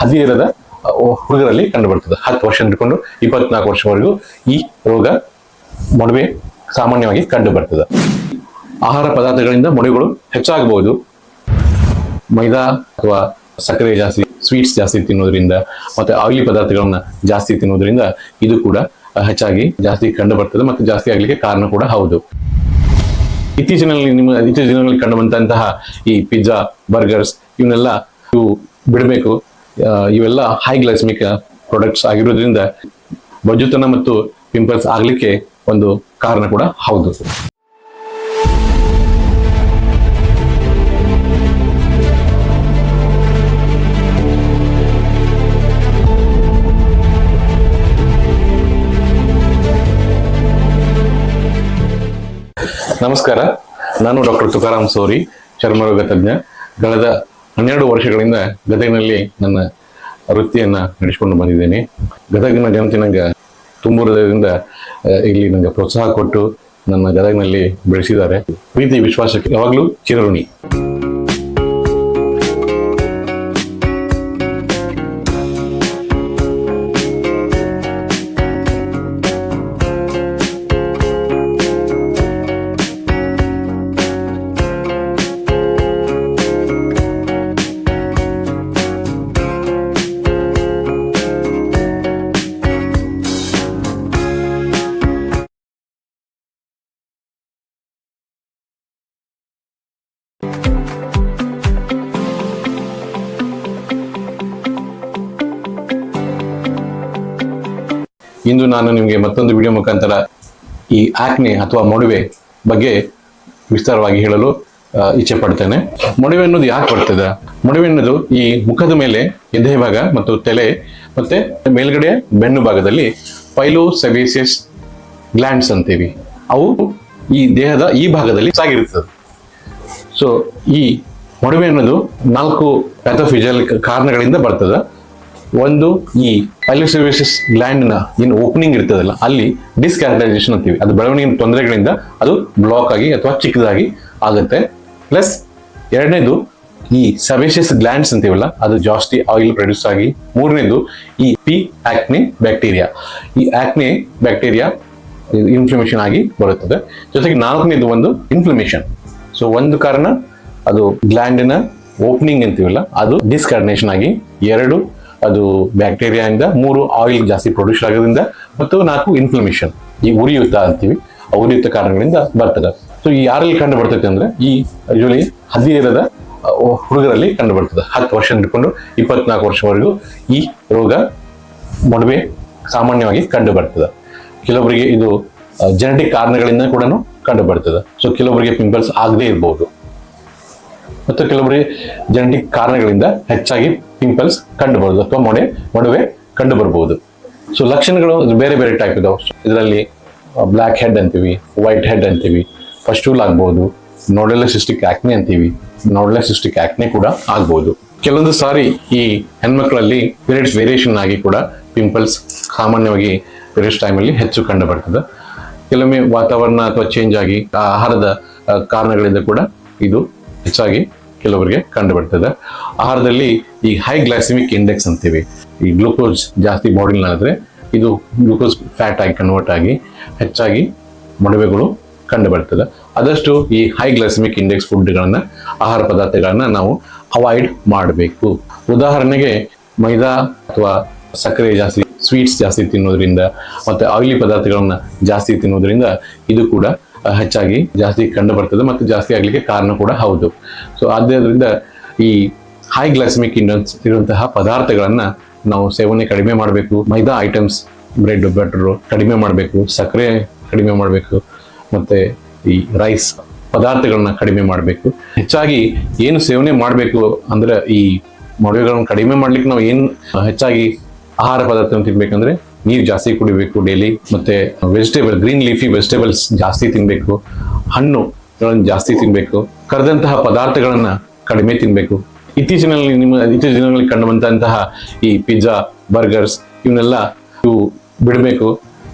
ಹದಿಹರೆಯದ ಹುಡುಗರಲ್ಲಿ ಕಂಡು ಬರ್ತದೆ. 10 ವರ್ಷ ಹಿಡ್ಕೊಂಡು 24 ವರ್ಷವರೆಗೂ ಈ ರೋಗ ಮೊಡವೆ ಸಾಮಾನ್ಯವಾಗಿ ಕಂಡು ಬರ್ತದೆ. ಆಹಾರ ಪದಾರ್ಥಗಳಿಂದ ಮೊಡವೆಗಳು ಹೆಚ್ಚಾಗಬಹುದು. ಮೈದಾ ಅಥವಾ ಸಕ್ಕರೆ ಜಾಸ್ತಿ, ಸ್ವೀಟ್ಸ್ ಜಾಸ್ತಿ ತಿನ್ನೋದ್ರಿಂದ ಮತ್ತೆ ಆಯಿಲಿ ಪದಾರ್ಥಗಳನ್ನ ಜಾಸ್ತಿ ತಿನ್ನೋದ್ರಿಂದ ಇದು ಕೂಡ ಹೆಚ್ಚಾಗಿ ಜಾಸ್ತಿ ಕಂಡು ಬರ್ತದೆ ಮತ್ತು ಜಾಸ್ತಿ ಆಗ್ಲಿಕ್ಕೆ ಕಾರಣ ಕೂಡ ಹೌದು. ಇತ್ತೀಚಿನ ದಿನಗಳಲ್ಲಿ ಕಂಡು ಬಂದಂತಹ ಈ ಪಿಜ್ಜಾ, ಬರ್ಗರ್ಸ್ ಇವನ್ನೆಲ್ಲ ಬಿಡಬೇಕು. ಇವೆಲ್ಲ ಹೈ ಗ್ಲೈಸೆಮಿಕ್ ಪ್ರಾಡಕ್ಟ್ಸ್ ಆಗಿರೋದ್ರಿಂದ ಬೊಜ್ಜುತನ ಮತ್ತು ಪಿಂಪಲ್ಸ್ ಆಗ್ಲಿಕ್ಕೆ ಒಂದು ಕಾರಣ ಕೂಡ ಹೌದು. ನಮಸ್ಕಾರ, ನಾನು ಡಾಕ್ಟರ್ ತುಕಾರಾಮ್ ಸೋರಿ, ಚರ್ಮರೋಗ ತಜ್ಞ. ಕಳೆದ 12 ವರ್ಷಗಳಿಂದ ಗದಗಿನಲ್ಲಿ ನನ್ನ ವೃತ್ತಿಯನ್ನ ನಡೆಸಿಕೊಂಡು ಬಂದಿದ್ದೇನೆ. ಗದಗಿನ ಜನತೆ ನಂಗೆ ತುಂಬ ಹೃದಯದಿಂದ ಇಲ್ಲಿ ನಂಗೆ ಪ್ರೋತ್ಸಾಹ ಕೊಟ್ಟು ನನ್ನ ಗದಗಿನಲ್ಲಿ ಬೆಳೆಸಿದ್ದಾರೆ. ಪ್ರೀತಿ ವಿಶ್ವಾಸಕ್ಕೆ ಯಾವಾಗಲೂ ಚಿರಋಣಿ. ಇಂದು ನಾನು ನಿಮಗೆ ಮತ್ತೊಂದು ವಿಡಿಯೋ ಮುಖಾಂತರ ಈ ಆಕ್ನೆ ಅಥವಾ ಮೊಡವೆ ಬಗ್ಗೆ ವಿಸ್ತಾರವಾಗಿ ಹೇಳಲು ಇಚ್ಛೆ ಪಡ್ತೇನೆ. ಮೊಡವೆ ಅನ್ನೋದು ಯಾಕೆ ಬರ್ತದೆ? ಮೊಡವೆ ಅನ್ನೋದು ಈ ಮುಖದ ಮೇಲೆ ಎದೆ ಭಾಗ ಮತ್ತು ತಲೆ ಮತ್ತೆ ಮೇಲ್ಗಡೆ ಬೆನ್ನು ಭಾಗದಲ್ಲಿ ಪೈಲೋಸೆಬೇಸಿಯಸ್ ಗ್ಲ್ಯಾಂಡ್ಸ್ ಅಂತೀವಿ. ಅವು ಈ ದೇಹದ ಈ ಭಾಗದಲ್ಲಿ ಸಾಗಿರ್ತದೆ. ಸೊ ಈ ಮೊಡವೆ ಅನ್ನೋದು 4 ಪ್ಯಾಥೋಫಿಸಿಯಲ್ ಕಾರಣಗಳಿಂದ ಬರ್ತದೆ. ಒಂದು, ಈ ಪೈಲೋಸೆಬೇಸಿಯಸ್ ಗ್ಲ್ಯಾಂಡ್ ನ ಏನು ಓಪನಿಂಗ್ ಇರ್ತದಲ್ಲ, ಅಲ್ಲಿ ಡಿಸ್ಕ್ಯಾರಕ್ಟರೈಸೇಷನ್ ಅಂತೀವಿ. ಅದು ಬೆಳವಣಿಗೆ ತೊಂದರೆಗಳಿಂದ ಅದು ಬ್ಲಾಕ್ ಆಗಿ ಅಥವಾ ಚಿಕ್ಕದಾಗಿ ಆಗುತ್ತೆ. ಪ್ಲಸ್ ಎರಡನೇದು, ಈ ಸೆಬೇಸಿಯಸ್ ಗ್ಲ್ಯಾಂಡ್ಸ್ ಅಂತೀವಲ್ಲ, ಅದು ಜಾಸ್ತಿ ಆಯಿಲ್ ಪ್ರೊಡ್ಯೂಸ್ ಆಗಿ. ಮೂರನೇದು, ಈ ಪಿ ಆಕ್ನೆ ಬ್ಯಾಕ್ಟೀರಿಯಾ. ಈ ಆಕ್ನೆ ಬ್ಯಾಕ್ಟೀರಿಯಾ ಇನ್ಫ್ಲಮೇಷನ್ ಆಗಿ ಬರುತ್ತದೆ. ಜೊತೆಗೆ ನಾಲ್ಕನೇದು ಒಂದು ಇನ್ಫ್ಲಮೇಷನ್. ಸೊ ಒಂದು ಕಾರಣ ಅದು ಗ್ಲ್ಯಾಂಡಿನ ಓಪನಿಂಗ್ ಅಂತೀವಲ್ಲ, ಅದು ಡಿಸ್ಕಾರ್ಡಿನೇಷನ್ ಆಗಿ. 2 ಅದು ಬ್ಯಾಕ್ಟೀರಿಯಾ ಇಂದ. 3 ಆಯಿಲ್ ಜಾಸ್ತಿ ಪ್ರೊಡ್ಯೂಸ್ ಆಗೋದ್ರಿಂದ. ಮತ್ತು 4 ಇನ್ಫ್ಲಮೇಷನ್, ಈ ಉರಿಯೂತ ಅಂತೀವಿ, ಆ ಉರಿಯೂತ ಕಾರಣಗಳಿಂದ ಬರ್ತದೆ. ಸೊ ಈ ಯಾರಲ್ಲಿ ಕಂಡು ಬರ್ತೈತೆ ಅಂದ್ರೆ ಈ ಯೂಶಲಿ ಹದಿಹರೆಯದ ಹುಡುಗರಲ್ಲಿ ಕಂಡು ಬರ್ತದೆ. 10 ವರ್ಷ ಹಿಡ್ಕೊಂಡು 24 ವರ್ಷವರೆಗೂ ಈ ರೋಗ ಮೊಡವೆ ಸಾಮಾನ್ಯವಾಗಿ ಕಂಡು ಬರ್ತದೆ. ಕೆಲವರಿಗೆ ಇದು ಜೆನೆಟಿಕ್ ಕಾರಣಗಳಿಂದ ಕೂಡ ಕಂಡು ಬರ್ತದೆ. ಸೊ ಕೆಲವರಿಗೆ ಪಿಂಪಲ್ಸ್ ಆಗದೆ ಇರಬಹುದು, ಮತ್ತು ಕೆಲವರಿಗೆ ಜೆನೆಟಿಕ್ ಕಾರಣಗಳಿಂದ ಹೆಚ್ಚಾಗಿ ಪಿಂಪಲ್ಸ್ ಕಂಡು ಬರುವುದು ಅಥವಾ ಮೊಡವೆ ಕಂಡು ಬರಬಹುದು. ಸೊ ಲಕ್ಷಣಗಳು ಬೇರೆ ಬೇರೆ ಟೈಪ್ ಇದಾವೆ. ಇದರಲ್ಲಿ ಬ್ಲ್ಯಾಕ್ ಹೆಡ್ ಅಂತೀವಿ, ವೈಟ್ ಹೆಡ್ ಅಂತೀವಿ, ಪಸ್ಟೂಲ್ ಆಗ್ಬಹುದು, ನೋಡೆಲಾ ಸಿಸ್ಟಿಕ್ ಆಕ್ನೆ ಅಂತೀವಿ, ನೋಡೆಲಾ ಸಿಸ್ಟಿಕ್ ಆಕ್ನೆ ಕೂಡ ಆಗ್ಬಹುದು. ಕೆಲವೊಂದು ಸಾರಿ ಈ ಹೆಣ್ಮಕ್ಳಲ್ಲಿ ಪೀರಿಯಡ್ಸ್ ವೇರಿಯೇಷನ್ ಆಗಿ ಕೂಡ ಪಿಂಪಲ್ಸ್ ಸಾಮಾನ್ಯವಾಗಿ ಪೀರಿಯಡ್ಸ್ ಟೈಮಲ್ಲಿ ಹೆಚ್ಚು ಕಂಡು ಬರ್ತದೆ. ಕೆಲವೊಮ್ಮೆ ವಾತಾವರಣ ಅಥವಾ ಚೇಂಜ್ ಆಗಿ ಆಹಾರದ ಕಾರಣಗಳಿಂದ ಕೂಡ ಇದು ಹೆಚ್ಚಾಗಿ ಕೆಲವರಿಗೆ ಕಂಡು ಬರ್ತದೆ. ಆಹಾರದಲ್ಲಿ ಈ ಹೈ ಗ್ಲೈಸೆಮಿಕ್ ಇಂಡೆಕ್ಸ್ ಅಂತೀವಿ, ಈ ಗ್ಲೂಕೋಸ್ ಜಾಸ್ತಿ ಬಾಡಿಲಾದ್ರೆ ಇದು ಗ್ಲೂಕೋಸ್ ಫ್ಯಾಟ್ ಆಗಿ ಕನ್ವರ್ಟ್ ಆಗಿ ಹೆಚ್ಚಾಗಿ ಮೊಡವೆಗಳು ಕಂಡು ಬರ್ತದೆ. ಆದಷ್ಟು ಈ ಹೈ ಗ್ಲೈಸೆಮಿಕ್ ಇಂಡೆಕ್ಸ್ ಫುಡ್ಗಳನ್ನ, ಆಹಾರ ಪದಾರ್ಥಗಳನ್ನ ನಾವು ಅವಾಯ್ಡ್ ಮಾಡಬೇಕು. ಉದಾಹರಣೆಗೆ ಮೈದಾ ಅಥವಾ ಸಕ್ಕರೆ ಜಾಸ್ತಿ, ಸ್ವೀಟ್ಸ್ ಜಾಸ್ತಿ ತಿನ್ನೋದ್ರಿಂದ ಮತ್ತೆ ಆಯಿಲಿ ಪದಾರ್ಥಗಳನ್ನ ಜಾಸ್ತಿ ತಿನ್ನೋದ್ರಿಂದ ಇದು ಕೂಡ ಹೆಚ್ಚಾಗಿ ಜಾಸ್ತಿ ಕಂಡು ಬರ್ತದೆ ಮತ್ತು ಜಾಸ್ತಿ ಆಗ್ಲಿಕ್ಕೆ ಕಾರಣ ಕೂಡ ಹೌದು. ಸೊ ಆದ್ದರಿಂದ ಈ ಹೈ ಗ್ಲೈಸೆಮಿಕ್ ಇಂಡೆಕ್ಸ್ ಇರುವಂತಹ ಪದಾರ್ಥಗಳನ್ನ ನಾವು ಸೇವನೆ ಕಡಿಮೆ ಮಾಡಬೇಕು. ಮೈದಾ ಐಟಮ್ಸ್, ಬ್ರೆಡ್, ಬಟರ್ ಕಡಿಮೆ ಮಾಡಬೇಕು. ಸಕ್ಕರೆ ಕಡಿಮೆ ಮಾಡಬೇಕು. ಮತ್ತೆ ಈ ರೈಸ್ ಪದಾರ್ಥಗಳನ್ನ ಕಡಿಮೆ ಮಾಡಬೇಕು. ಹೆಚ್ಚಾಗಿ ಏನು ಸೇವನೆ ಮಾಡಬೇಕು ಅಂದ್ರೆ ಈ ಮೊಡವೆಗಳನ್ನು ಕಡಿಮೆ ಮಾಡ್ಲಿಕ್ಕೆ ನಾವು ಏನು ಹೆಚ್ಚಾಗಿ ಆಹಾರ ಪದಾರ್ಥ ತಿನ್ಬೇಕಂದ್ರೆ ನೀರು ಜಾಸ್ತಿ ಕುಡಿಬೇಕು ಡೈಲಿ. ಮತ್ತೆ ವೆಜಿಟೇಬಲ್, ಗ್ರೀನ್ ಲೀಫಿ ವೆಜಿಟೇಬಲ್ಸ್ ಜಾಸ್ತಿ ತಿನ್ಬೇಕು. ಹಣ್ಣುಗಳನ್ನು ಜಾಸ್ತಿ ತಿನ್ಬೇಕು. ಕರೆದಂತಹ ಪದಾರ್ಥಗಳನ್ನ ಕಡಿಮೆ ತಿನ್ಬೇಕು. ಇತ್ತೀಚಿನ ದಿನಗಳಲ್ಲಿ ಕಂಡು ಬಂದಂತಹ ಈ ಪಿಜ್ಜಾ, ಬರ್ಗರ್ಸ್ ಇವನ್ನೆಲ್ಲ ಬಿಡಬೇಕು.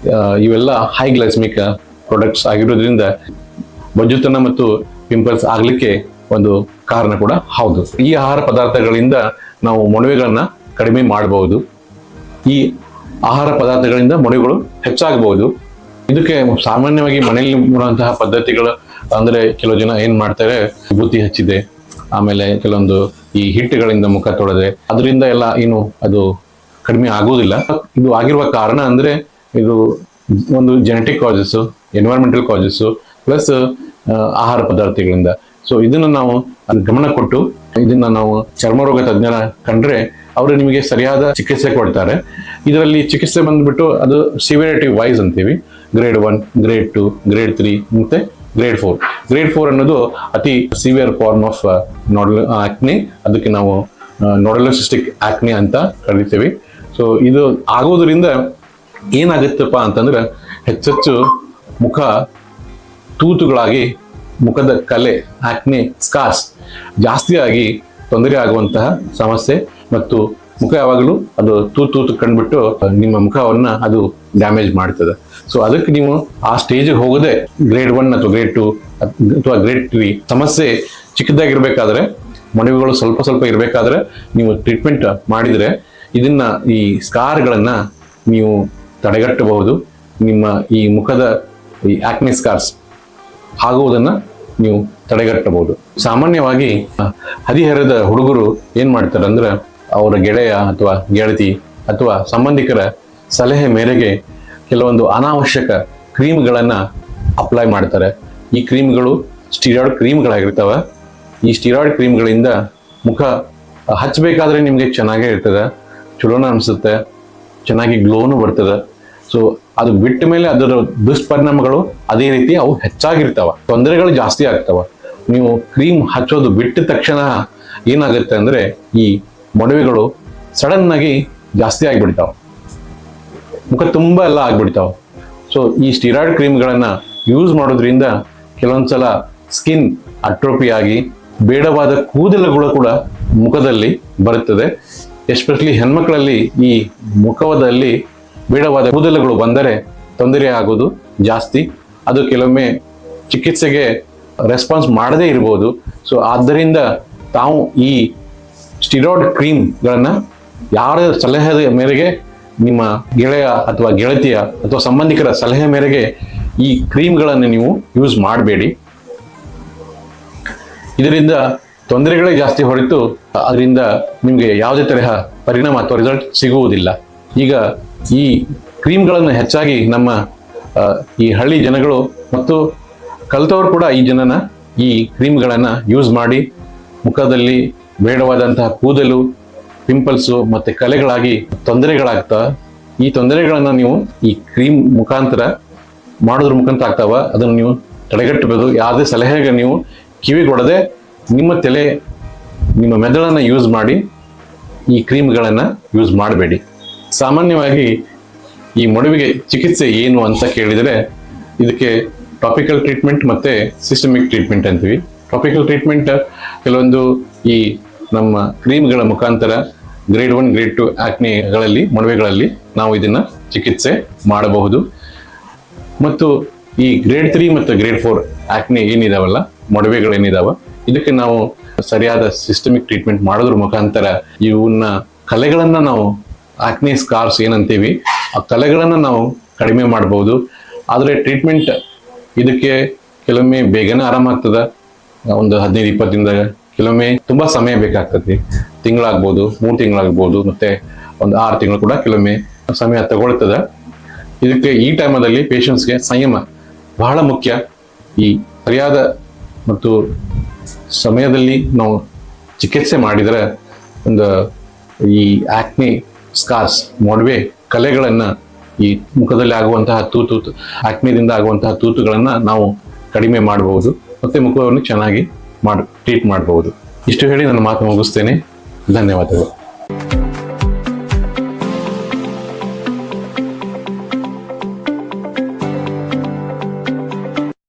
ಇವೆಲ್ಲ ಹೈ ಗ್ಲೈಸೆಮಿಕ್ ಪ್ರಾಡಕ್ಟ್ಸ್ ಆಗಿರೋದ್ರಿಂದ ಬೊಜ್ಜುತನ ಮತ್ತು ಪಿಂಪಲ್ಸ್ ಆಗ್ಲಿಕ್ಕೆ ಒಂದು ಕಾರಣ ಕೂಡ ಹೌದು. ಈ ಆಹಾರ ಪದಾರ್ಥಗಳಿಂದ ನಾವು ಮೊಡವೆಗಳನ್ನ ಕಡಿಮೆ ಮಾಡಬಹುದು. ಈ ಆಹಾರ ಪದಾರ್ಥಗಳಿಂದ ಮೊಡವೆಗಳು ಹೆಚ್ಚಾಗಬಹುದು. ಇದಕ್ಕೆ ಸಾಮಾನ್ಯವಾಗಿ ಮನೆಯಲ್ಲಿ ಮಾಡುವಂತಹ ಪದ್ಧತಿಗಳು ಅಂದ್ರೆ ಕೆಲವು ಜನ ಏನ್ ಮಾಡ್ತಾರೆ, ವಿಭೂತಿ ಹಚ್ಚಿದೆ, ಆಮೇಲೆ ಕೆಲವೊಂದು ಈ ಹಿಟ್ಟುಗಳಿಂದ ಮುಖ ತೊಳೆದೆ, ಅದರಿಂದ ಎಲ್ಲ ಏನು ಅದು ಕಡಿಮೆ ಆಗುವುದಿಲ್ಲ. ಇದು ಆಗಿರುವ ಕಾರಣ ಅಂದ್ರೆ ಇದು ಒಂದು genetic causes, environmental causes plus ಆಹಾರ ಪದಾರ್ಥಗಳಿಂದ. ಸೊ ಇದನ್ನ ನಾವು ಗಮನ ಕೊಟ್ಟು ಇದನ್ನ ನಾವು ಚರ್ಮರೋಗ ತಜ್ಞರ ಕಂಡ್ರೆ ಅವರು ನಿಮಗೆ ಸರಿಯಾದ ಚಿಕಿತ್ಸೆ ಕೊಡ್ತಾರೆ. ಇದರಲ್ಲಿ ಚಿಕಿತ್ಸೆ ಬಂದ್ಬಿಟ್ಟು ಅದು ಸಿವಿಯರಿಟಿ ವೈಸ್ ಅಂತೀವಿ. ಗ್ರೇಡ್ 1, ಗ್ರೇಡ್ 2, ಗ್ರೇಡ್ 3 ಮತ್ತೆ ಗ್ರೇಡ್ 4. ಗ್ರೇಡ್ 4 ಅನ್ನೋದು ಅತಿ severe form of nodal acne. ಅದಕ್ಕೆ ನಾವು ನೋಡಲೋಸಿಸ್ಟಿಕ್ ಆಕ್ನೆ ಅಂತ ಕರಿತೀವಿ. ಸೊ ಇದು ಆಗೋದ್ರಿಂದ ಏನಾಗುತ್ತಪ್ಪ ಅಂತಂದ್ರೆ ಹೆಚ್ಚೆಚ್ಚು ಮುಖ ತೂತುಗಳಾಗಿ ಮುಖದ ಕಲೆ, ಆಕ್ನೆ ಸ್ಕಾರ್ಸ್ ಜಾಸ್ತಿಯಾಗಿ ತೊಂದರೆ ಆಗುವಂತಹ ಸಮಸ್ಯೆ, ಮತ್ತು ಮುಖ ಯಾವಾಗಲೂ ಅದು ತೂತು ಕಂಡ್ಬಿಟ್ಟು ನಿಮ್ಮ ಮುಖವನ್ನ ಅದು ಡ್ಯಾಮೇಜ್ ಮಾಡ್ತದೆ. ಸೊ ಅದಕ್ಕೆ ನೀವು ಆ ಸ್ಟೇಜಿಗೆ ಹೋಗದೆ ಗ್ರೇಡ್ 1 ಅಥವಾ ಗ್ರೇಡ್ 2 ಅಥವಾ ಗ್ರೇಡ್ 3 ಸಮಸ್ಯೆ ಚಿಕ್ಕದಾಗಿರ್ಬೇಕಾದ್ರೆ, ಮೊಡವೆಗಳು ಸ್ವಲ್ಪ ಸ್ವಲ್ಪ ಇರಬೇಕಾದ್ರೆ ನೀವು ಟ್ರೀಟ್ಮೆಂಟ್ ಮಾಡಿದ್ರೆ ಇದನ್ನ ಈ ಸ್ಕಾರ್ಗಳನ್ನ ನೀವು ತಡೆಗಟ್ಟಬಹುದು. ನಿಮ್ಮ ಈ ಮುಖದ ಈ ಆಕ್ನೆ ಸ್ಕಾರ್ಸ್ ಆಗುವುದನ್ನ ನೀವು ತಡೆಗಟ್ಟಬಹುದು. ಸಾಮಾನ್ಯವಾಗಿ ಹದಿಹರೆಯದ ಹುಡುಗರು ಏನ್ ಮಾಡ್ತಾರೆ ಅಂದ್ರೆ ಅವರ ಗೆಳೆಯ ಅಥವಾ ಗೆಳತಿ ಅಥವಾ ಸಂಬಂಧಿಕರ ಸಲಹೆ ಮೇರೆಗೆ ಕೆಲವೊಂದು ಅನಾವಶ್ಯಕ ಕ್ರೀಮ್ಗಳನ್ನ ಅಪ್ಲೈ ಮಾಡ್ತಾರೆ. ಈ ಕ್ರೀಮ್ಗಳು ಸ್ಟಿರಾಯ್ಡ್ ಕ್ರೀಮ್ಗಳಾಗಿರ್ತವೆ. ಈ ಸ್ಟಿರಾಯ್ಡ್ ಕ್ರೀಮ್ಗಳಿಂದ ಮುಖ ಹಚ್ಚಬೇಕಾದ್ರೆ ನಿಮ್ಗೆ ಚೆನ್ನಾಗೇ ಇರ್ತದೆ, ಚಲೋನ ಅನ್ಸುತ್ತೆ, ಚೆನ್ನಾಗಿ ಗ್ಲೋನು ಬರ್ತದೆ. ಸೊ ಅದು ಬಿಟ್ಟ ಮೇಲೆ ಅದರ ದುಷ್ಪರಿಣಾಮಗಳು ಅದೇ ರೀತಿ ಅವು ಹೆಚ್ಚಾಗಿರ್ತಾವ, ತೊಂದರೆಗಳು ಜಾಸ್ತಿ ಆಗ್ತಾವ. ನೀವು ಕ್ರೀಮ್ ಹಚ್ಚೋದು ಬಿಟ್ಟ ತಕ್ಷಣ ಏನಾಗುತ್ತೆ ಅಂದ್ರೆ ಈ ಮೊಡವೆಗಳು ಸಡನ್ ಆಗಿ ಜಾಸ್ತಿ ಆಗಿಬಿಡ್ತಾವ, ಮುಖ ತುಂಬಾ ಎಲ್ಲ ಆಗ್ಬಿಡ್ತಾವ. ಸೊ ಈ ಸ್ಟಿರಾಯ್ಡ್ ಕ್ರೀಮ್ಗಳನ್ನ ಯೂಸ್ ಮಾಡೋದ್ರಿಂದ ಕೆಲವೊಂದ್ಸಲ ಸ್ಕಿನ್ ಅಟ್ರೋಪಿ ಆಗಿ ಬೇಡವಾದ ಕೂದಲುಗಳು ಕೂಡ ಮುಖದಲ್ಲಿ ಬರುತ್ತದೆ. ಎಸ್ಪೆಷಲಿ ಹೆಣ್ಮಕ್ಳಲ್ಲಿ ಈ ಮುಖದಲ್ಲಿ ಬೇಡವಾದ ಕೂದಲುಗಳು ಬಂದರೆ ತೊಂದರೆ ಆಗೋದು ಜಾಸ್ತಿ. ಅದು ಕೆಲವೊಮ್ಮೆ ಚಿಕಿತ್ಸೆಗೆ ರೆಸ್ಪಾನ್ಸ್ ಮಾಡದೇ ಇರಬಹುದು. ಸೊ ಆದ್ದರಿಂದ ತಾವು ಈ ಸ್ಟಿರಾಯ್ಡ್ ಕ್ರೀಮ್ಗಳನ್ನ ಯಾರ ಸಲಹೆಯ ಮೇರೆಗೆ, ನಿಮ್ಮ ಗೆಳೆಯ ಅಥವಾ ಗೆಳತಿಯ ಅಥವಾ ಸಂಬಂಧಿಕರ ಸಲಹೆ ಮೇರೆಗೆ ಈ ಕ್ರೀಮ್ಗಳನ್ನು ನೀವು ಯೂಸ್ ಮಾಡಬೇಡಿ. ಇದರಿಂದ ತೊಂದರೆಗಳೇ ಜಾಸ್ತಿ ಹೊರತು ಅದರಿಂದ ನಿಮಗೆ ಯಾವುದೇ ತರಹ ಪರಿಣಾಮ ಅಥವಾ ರಿಸಲ್ಟ್ ಸಿಗುವುದಿಲ್ಲ. ಈಗ ಈ ಕ್ರೀಮ್ಗಳನ್ನು ಹೆಚ್ಚಾಗಿ ನಮ್ಮ ಈ ಹಳ್ಳಿ ಜನಗಳು ಮತ್ತು ಕಲಿತವರು ಕೂಡ ಈ ಕ್ರೀಮ್ಗಳನ್ನು ಯೂಸ್ ಮಾಡಿ ಮುಖದಲ್ಲಿ ಬೇಡವಾದಂತಹ ಕೂದಲು, ಪಿಂಪಲ್ಸು ಮತ್ತೆ ಕಲೆಗಳಾಗಿ ತೊಂದರೆಗಳಾಗ್ತವೆ. ಈ ತೊಂದರೆಗಳನ್ನು ನೀವು ಈ ಕ್ರೀಮ್ ಮುಖಾಂತರ ಮಾಡೋದ್ರ ಮುಖಾಂತರ ಆಗ್ತಾವ. ಅದನ್ನು ನೀವು ತಡೆಗಟ್ಟಬಹುದು. ಯಾವುದೇ ಸಲಹೆಗೆ ನೀವು ಕಿವಿಗೊಡದೆ ನಿಮ್ಮ ತಲೆ, ನಿಮ್ಮ ಮೆದುಳನ್ನು ಯೂಸ್ ಮಾಡಿ ಈ ಕ್ರೀಮ್ಗಳನ್ನು ಯೂಸ್ ಮಾಡಬೇಡಿ. ಸಾಮಾನ್ಯವಾಗಿ ಈ ಮೊಡವೆಗೆ ಚಿಕಿತ್ಸೆ ಏನು ಅಂತ ಕೇಳಿದರೆ ಇದಕ್ಕೆ ಟಾಪಿಕಲ್ ಟ್ರೀಟ್ಮೆಂಟ್ ಮತ್ತೆ ಸಿಸ್ಟಮಿಕ್ ಟ್ರೀಟ್ಮೆಂಟ್ ಅಂತೀವಿ. ಟಾಪಿಕಲ್ ಟ್ರೀಟ್ಮೆಂಟ್ ಕೆಲವೊಂದು ಈ ನಮ್ಮ ಕ್ರೀಮ್ಗಳ ಮುಖಾಂತರ ಗ್ರೇಡ್ 1, ಗ್ರೇಡ್ 2 ಆಕ್ನೆಗಳಲ್ಲಿ, ಮೊಡವೆಗಳಲ್ಲಿ ನಾವು ಇದನ್ನ ಚಿಕಿತ್ಸೆ ಮಾಡಬಹುದು. ಮತ್ತು ಈ ಗ್ರೇಡ್ 3 ಮತ್ತು ಗ್ರೇಡ್ 4 ಆಕ್ನೆ ಏನಿದಾವಲ್ಲ, ಮೊಡವೆಗಳೇನಿದಾವ, ಇದಕ್ಕೆ ನಾವು ಸರಿಯಾದ ಸಿಸ್ಟಮಿಕ್ ಟ್ರೀಟ್ಮೆಂಟ್ ಮಾಡೋದ್ರ ಮುಖಾಂತರ ಇವನ್ನ ಕಲೆಗಳನ್ನ ನಾವು ಆಕ್ನೆ ಸ್ಕಾರ್ಸ್ ಏನಂತೀವಿ ಆ ಕಲೆಗಳನ್ನ ನಾವು ಕಡಿಮೆ ಮಾಡಬಹುದು. ಆದರೆ ಟ್ರೀಟ್ಮೆಂಟ್ ಇದಕ್ಕೆ ಕೆಲವೊಮ್ಮೆ ಬೇಗನೆ ಆರಾಮಾಗ್ತದ, ಒಂದು 15-20 ದಿನದಾಗ. ಕೆಲವೊಮ್ಮೆ ತುಂಬಾ ಸಮಯ ಬೇಕಾಗ್ತದೆ, ತಿಂಗಳಾಗ್ಬೋದು, 3 ತಿಂಗಳಾಗ್ಬೋದು, ಮತ್ತೆ ಒಂದು 6 ತಿಂಗಳು ಕೂಡ ಕೆಲವೊಮ್ಮೆ ಸಮಯ ತಗೊಳ್ತದ. ಇದಕ್ಕೆ ಈ ಟೈಮಲ್ಲಿ ಪೇಷಂಟ್ಸ್ಗೆ ಸಂಯಮ ಬಹಳ ಮುಖ್ಯ. ಈ ಸರಿಯಾದ ಮತ್ತು ಸಮಯದಲ್ಲಿ ನಾವು ಚಿಕಿತ್ಸೆ ಮಾಡಿದರೆ ಒಂದು ಈ ಆಕ್ನೆ ಸ್ಕಾರ್ಸ್, ಮೊಡವೆ ಕಲೆಗಳನ್ನ, ಈ ಮುಖದಲ್ಲಿ ಆಗುವಂತಹ ಆಕ್ನೆದಿಂದ ಆಗುವಂತಹ ತೂತುಗಳನ್ನ ನಾವು ಕಡಿಮೆ ಮಾಡಬಹುದು, ಮತ್ತೆ ಮುಖವನ್ನು ಚೆನ್ನಾಗಿ ಟ್ರೀಟ್ ಮಾಡಬಹುದು. ಇಷ್ಟು ಹೇಳಿ ನನ್ನ ಮಾತು ಮುಗಿಸ್ತೇನೆ. ಧನ್ಯವಾದಗಳು.